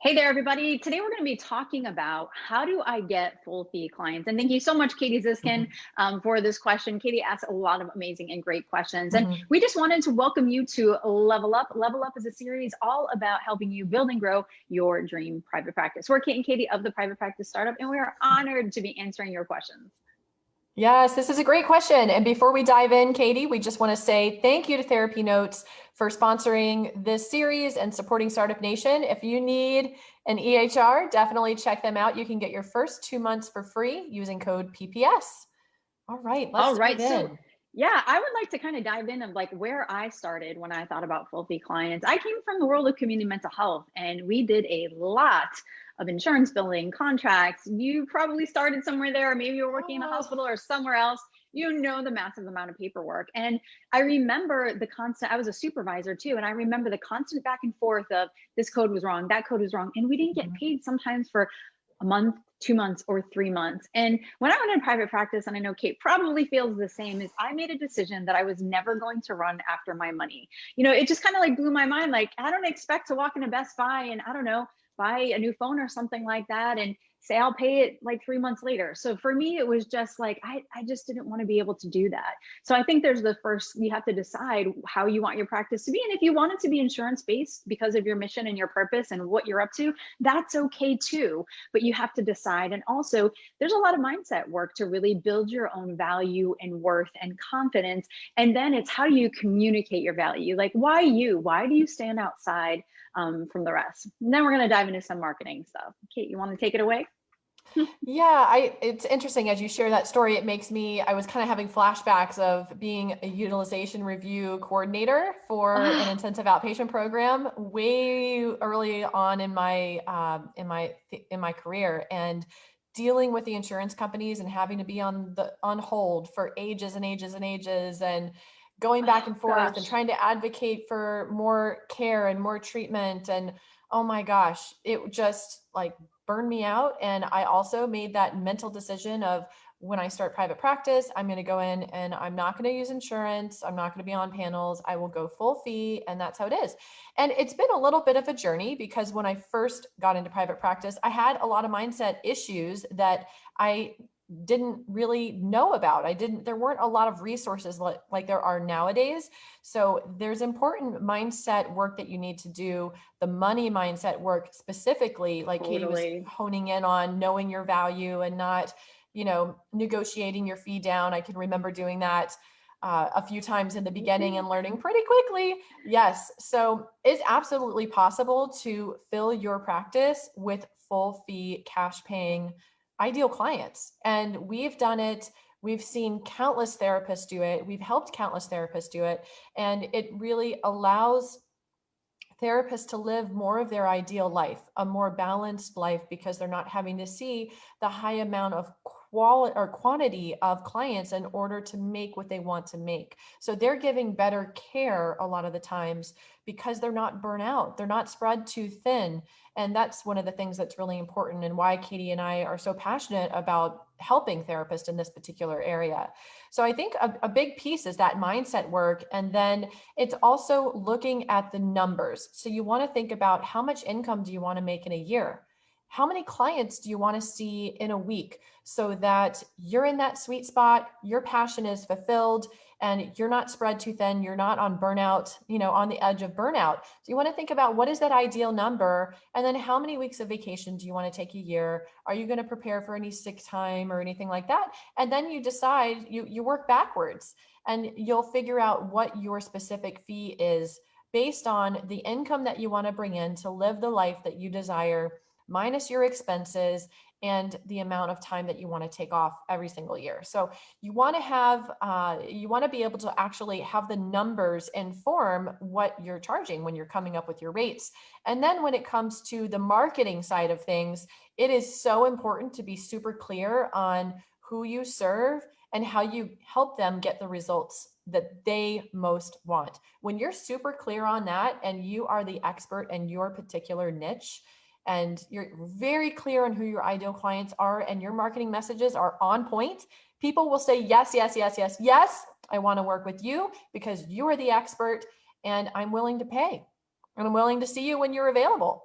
Hey there, everybody. Today we're going to be talking about how do I get full fee clients? And thank you so much, Katie Ziskin, Mhm, for this question. Katie asked a lot of amazing and great questions. And mhm. we just wanted to welcome you to Level Up. Level Up is a series all about helping you build and grow your dream private practice. We're Kate and Katie of the Private Practice Startup, and we are honored to be answering your questions. Yes, this is a great question. And before we dive in, Katie, we just want to say thank you to Therapy Notes for sponsoring this series and supporting Startup Nation. If you need an EHR, definitely check them out. You can get your first 2 months for free using code PPS. All right, All let's dive right. So, in. yeah, I would like to kind of dive in of like where I started when I thought about full fee clients. I came from the world of community mental health, and we did a lot of insurance billing, contracts. You probably started somewhere there, or maybe you're working in a Oh, hospital or somewhere else. You know the massive amount of paperwork. And I remember the constant, I was a supervisor too, and I remember the constant back and forth of this code was wrong, that code was wrong. And we didn't get mhm. paid sometimes for a month, 2 months, or 3 months. And when I went in private practice, and I know Kate probably feels the same, is I made a decision that I was never going to run after my money. It just kind of like blew my mind. Like, I don't expect to walk into Best Buy and I don't know, buy a new phone or something like that and say I'll pay it like 3 months later. So for me, it was just like, I just didn't want to be able to do that. So I think there's the first, you have to decide how you want your practice to be. And if you want it to be insurance based because of your mission and your purpose and what you're up to, that's okay too, but you have to decide. And also, there's a lot of mindset work to really build your own value and worth and confidence. And then it's how do you communicate your value? Like, why you? Why do you stand outside from the rest? And then we're going to dive into some marketing stuff. Kate, you want to take it away? Yeah, it's interesting as you share that story. I was kind of having flashbacks of being a utilization review coordinator for an Ah, intensive outpatient program way early on in my career, and dealing with the insurance companies and having to be on hold for ages and ages and ages, and going back oh, and forth and gosh. trying to advocate for more care and more treatment. And oh my gosh, it just like burned me out. And I also made that mental decision of, when I start private practice, I'm going to go in and I'm not going to use insurance. I'm not going to be on panels. I will go full fee. And that's how it is. And it's been a little bit of a journey, because when I first got into private practice, I had a lot of mindset issues that I didn't really know about. There weren't a lot of resources like there are nowadays. So there's important mindset work that you need to do, the money mindset work specifically, like Katie was Totally. honing in on, knowing your value and not, negotiating your fee down. I can remember doing that a few times in the beginning and learning pretty quickly. Yes. So it's absolutely possible to fill your practice with full fee, cash paying ideal clients. And we've done it. We've seen countless therapists do it. We've helped countless therapists do it. And it really allows therapists to live more of their ideal life, a more balanced life, because they're not having to see the high amount of quality or quantity of clients in order to make what they want to make. So they're giving better care a lot of the times because they're not burnt out, they're not spread too thin. And that's one of the things that's really important, and why Katie and I are so passionate about helping therapists in this particular area. So I think a big piece is that mindset work. And then it's also looking at the numbers. So you want to think about, how much income do you want to make in a year? How many clients do you want to see in a week, so that you're in that sweet spot, your passion is fulfilled, and you're not spread too thin, you're not on burnout, on the edge of burnout. So you want to think about, what is that ideal number? And then how many weeks of vacation do you want to take a year? Are you going to prepare for any sick time or anything like that? And then you decide, you work backwards, and you'll figure out what your specific fee is based on the income that you want to bring in to live the life that you desire, minus your expenses and the amount of time that you want to take off every single year. So you want to be able to actually have the numbers inform what you're charging when you're coming up with your rates. And then when it comes to the marketing side of things, it is so important to be super clear on who you serve and how you help them get the results that they most want. When you're super clear on that, and you are the expert in your particular niche, and you're very clear on who your ideal clients are, and your marketing messages are on point, people will say, yes, yes, yes, yes, yes, I want to work with you because you are the expert, and I'm willing to pay, and I'm willing to see you when you're available.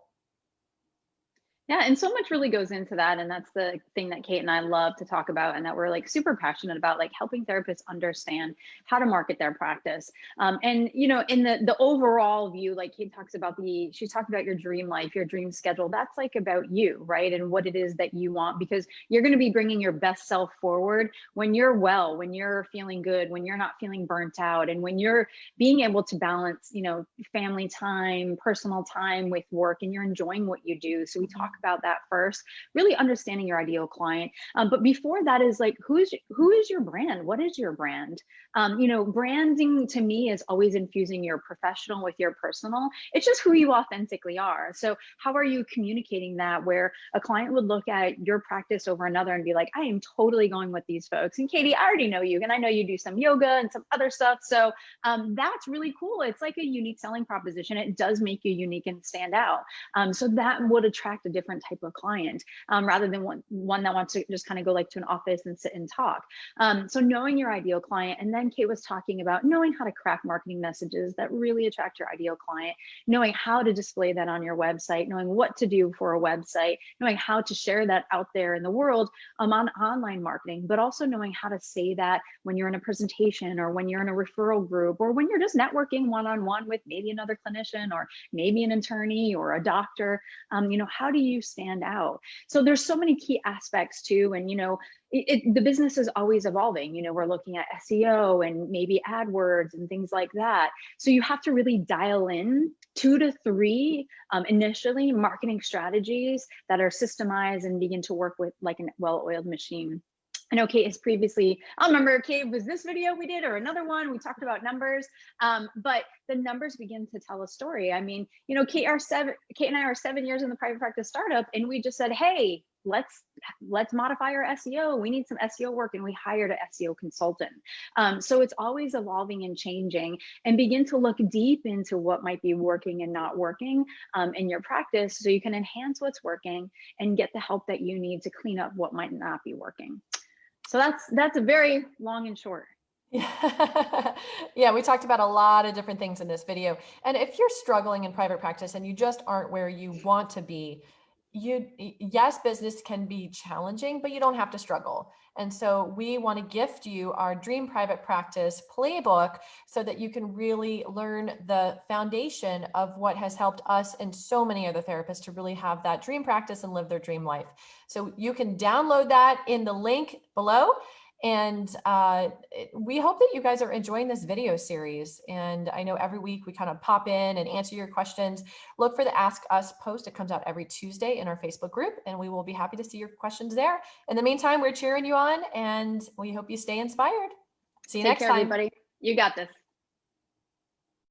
Yeah, and so much really goes into that, and that's the thing that Kate and I love to talk about, and that we're like super passionate about, like helping therapists understand how to market their practice. And you know, in the overall view, like Kate talks about she talked about your dream life, your dream schedule. That's like about you, right? And what it is that you want, because you're going to be bringing your best self forward when you're well, when you're feeling good, when you're not feeling burnt out, and when you're being able to balance, you know, family time, personal time with work, and you're enjoying what you do. So we talk about that first, really understanding your ideal client. But before that is like, who is your brand? What is your brand? You know, branding to me is always infusing your professional with your personal. It's just who you authentically are. So how are you communicating that, where a client would look at your practice over another and be like, I am totally going with these folks. And Katie, I already know you, and I know you do some yoga and some other stuff. So that's really cool. It's like a unique selling proposition. It does make you unique and stand out. So that would attract a different type of client, rather than one that wants to just kind of go like to an office and sit and talk. So knowing your ideal client, and then Kate was talking about knowing how to craft marketing messages that really attract your ideal client, knowing how to display that on your website, knowing what to do for a website, knowing how to share that out there in the world, on online marketing, but also knowing how to say that when you're in a presentation, or when you're in a referral group, or when you're just networking one-on-one with maybe another clinician, or maybe an attorney or a doctor. You know, how do you stand out? So there's so many key aspects too. And, you know, the business is always evolving. You know, we're looking at SEO and maybe AdWords and things like that. So you have to really dial in 2 to 3 initially marketing strategies that are systemized and begin to work with like a well-oiled machine. I know Kate has previously, I don't remember, Kate, was this video we did or another one? We talked about numbers, but the numbers begin to tell a story. I mean, you know, Kate and I are 7 years in the private practice startup, and we just said, hey, let's modify our SEO. We need some SEO work, and we hired an SEO consultant. So it's always evolving and changing, and begin to look deep into what might be working and not working in your practice, so you can enhance what's working and get the help that you need to clean up what might not be working. So that's a very long and short. Yeah. Yeah, we talked about a lot of different things in this video. And if you're struggling in private practice and you just aren't where you want to be, yes, business can be challenging, but you don't have to struggle. And so we want to gift you our Dream Private Practice playbook so that you can really learn the foundation of what has helped us and so many other therapists to really have that dream practice and live their dream life. So you can download that in the link below. And we hope that you guys are enjoying this video series. And I know every week we kind of pop in and answer your questions. Look for the Ask Us post. It comes out every Tuesday in our Facebook group, and we will be happy to see your questions there. In the meantime, we're cheering you on, and we hope you stay inspired. See you next time. Take care, everybody. You got this.